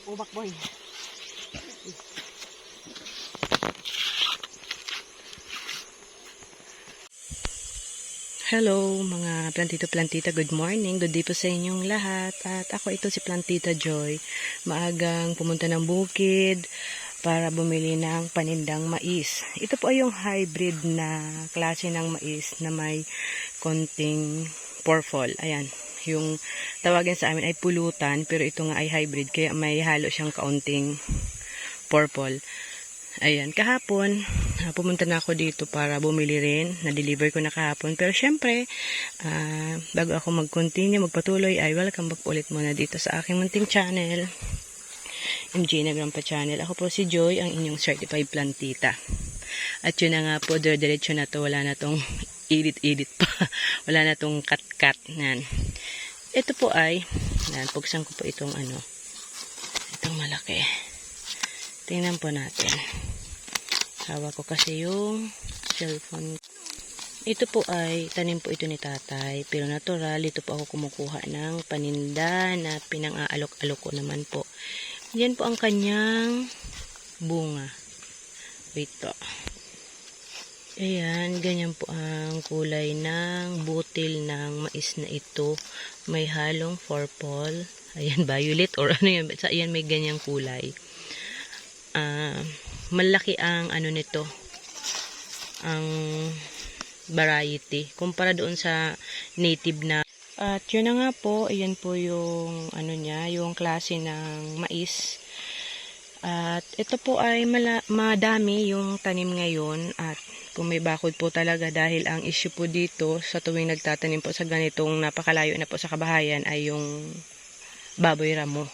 Ubak boy. Hello mga plantito-plantita, good morning, good day po sa inyong lahat. At ako ito si Plantita Joy, maagang pumunta ng bukid para bumili ng panindang mais. Ito po ay yung hybrid na klase ng mais na may konting porfol. Ayan, yung tawagin sa amin ay pulutan, pero ito nga ay hybrid kaya may halo siyang kaunting porfol. Ayan, kahapon, pumunta na ako dito para bumili rin. Na-deliver ko na kahapon. Pero syempre, bago ako mag-continue, magpatuloy, ay welcome back ulit muna dito sa aking munting channel. MJ na Grandpa Channel. Ako po si Joy, ang inyong certified plantita. At yun na nga po, diretso na to. Wala na tong edit-edit pa. Wala na tong cut-cut. Ito po ay, puksan ko po itong itong malaki. Tingnan po natin. Hawak ko kasi yung cellphone. Ito po ay tanim po ito ni tatay. Pero natural, ito po ako kumukuha ng paninda na pinang-aalok-alok ko naman po. Yan po ang kanyang bunga. Wait po. Ayan, ganyan po ang kulay ng butil ng mais na ito. May halong purple. Ayan, violet or ano yan. Ayan, may ganyang kulay. Malaki ang nito, ang variety kumpara doon sa native na. At yun na nga po, ayan po yung niya, yung klase ng mais. At ito po ay madami yung tanim ngayon, at kung may bakod po talaga, dahil ang issue po dito sa tuwing nagtatanim po sa ganitong napakalayo na po sa kabahayan ay yung baboy ramo.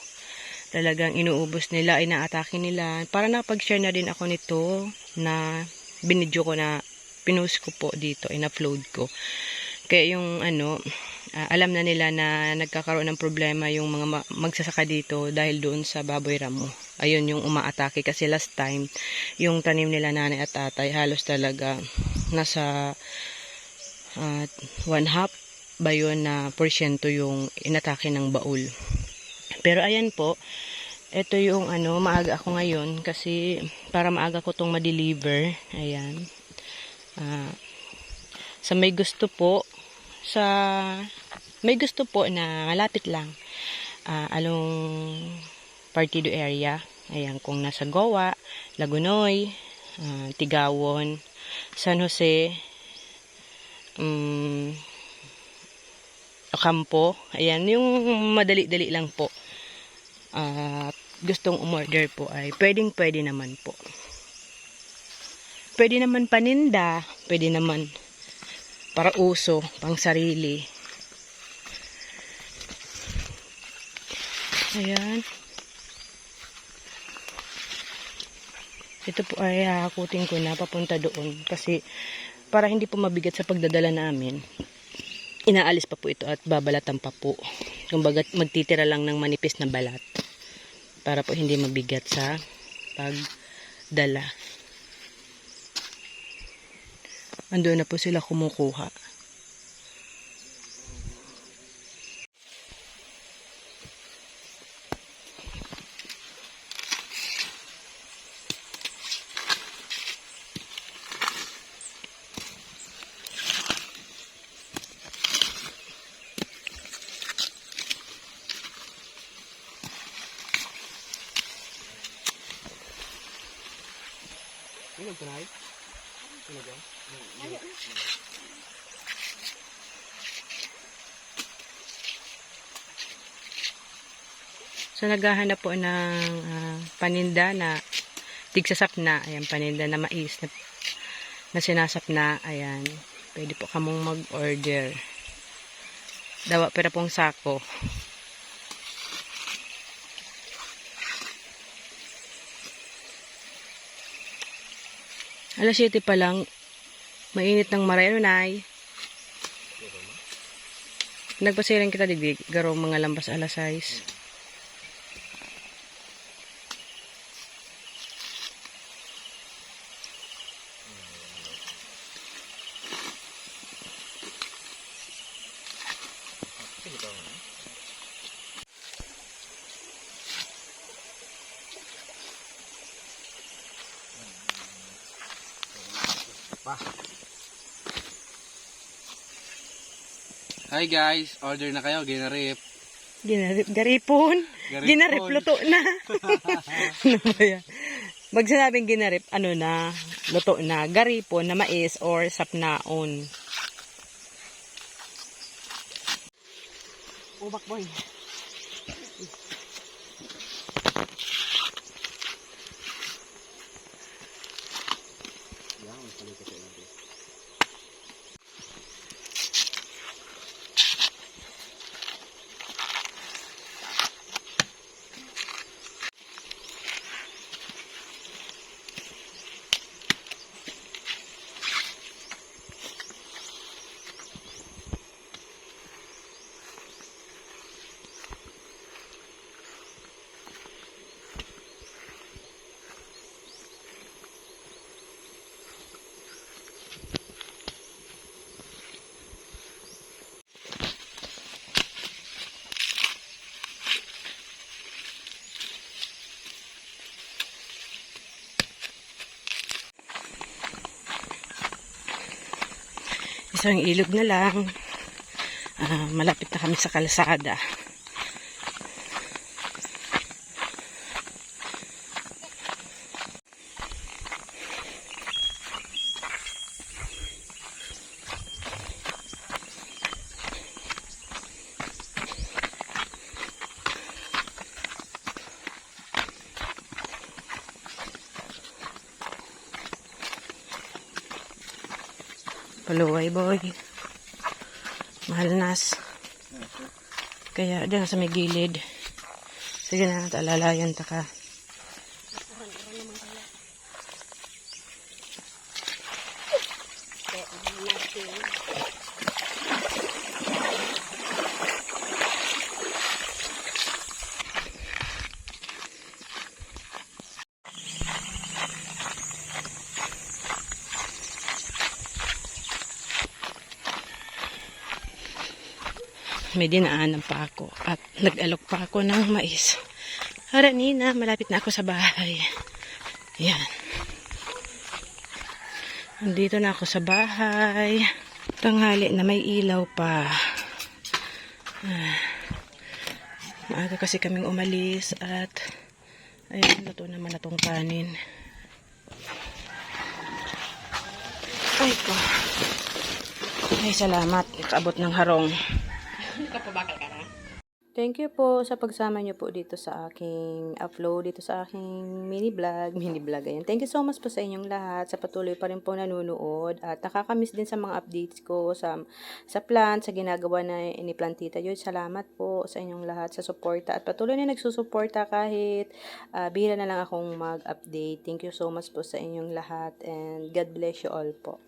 Talagang inuubos nila, inaatake nila. Para napag-share na din ako nito na binidyo ko, na pinost ko po dito, ina-upload ko. Kaya yung alam na nila na nagkakaroon ng problema yung mga magsasaka dito dahil doon sa baboy ramo. Ayun yung umaatake, kasi last time yung tanim nila nanay at tatay halos talaga nasa 1/2 ba yun na porsyento yung inatake ng baul. Pero ayan po, ito yung maaga ako ngayon kasi para maaga ko tong ma-deliver. Ayan. May gusto po na malapit lang. Along Partido area. Ayan, kung nasa Goa, Lagunoy, Tigawon, San Jose, Ocampo. Ayan, yung madali-dali lang po. Gustong umorder po ay pwede naman po. Pwede naman paninda, pwede naman para uso, pang sarili. Ayan. Ito po ay hakutin ko na papunta doon kasi para hindi po mabigat sa pagdadala namin. Inaalis pa po ito at babalatan pa po. Kumbaga magtitira lang ng manipis na balat para po hindi mabigat sa pagdala. Andoon na po sila kumukuha. Ini tonight. Ini dyan. So naghahanap po ng paninda na tigsasap na. Ayan, paninda na mais na sinasap na. Ayan, pwede po kamong mag-order. Dawa pera pong sako. Alas 7 pa lang, mainit ng maray. Nay? Nagpasiring kita digdig, garong mga lampas alas 6. pa. Hi guys, order na kayo, ginarip. Garipon. Ginarip, luto na. Ano ba yan? Pag sinabing ginarip, ano na, luto na. Garipon na mais or sapnaon. Ubak boy. Isang ilog na lang. Malapit na kami sa kalsada. Paluway boy. Mahal nas. Kaya dyan sa may gilid. Sige na, alalayan ta ka. May dinaanan pa ako at nag-alok pa ako ng mais. Hara Nina, malapit na ako sa bahay. Yan. Nandito na ako sa bahay. Tanghali na may ilaw pa. Maaga kasi kaming umalis at ayun, luto naman na tong kanin. Ay ko. Ay, salamat. Ikaabot ng harong. Thank you po sa pagsama niyo po dito sa aking upload, dito sa aking mini vlog, ayan. Thank you so much po sa inyong lahat, sa patuloy pa rin po nanonood, at nakakamiss din sa mga updates ko, sa plant, sa ginagawa na ni Plantita Joy. Salamat po sa inyong lahat, sa suporta, at patuloy na nagsusuporta kahit bihira na lang akong mag-update. Thank you so much po sa inyong lahat, and God bless you all po.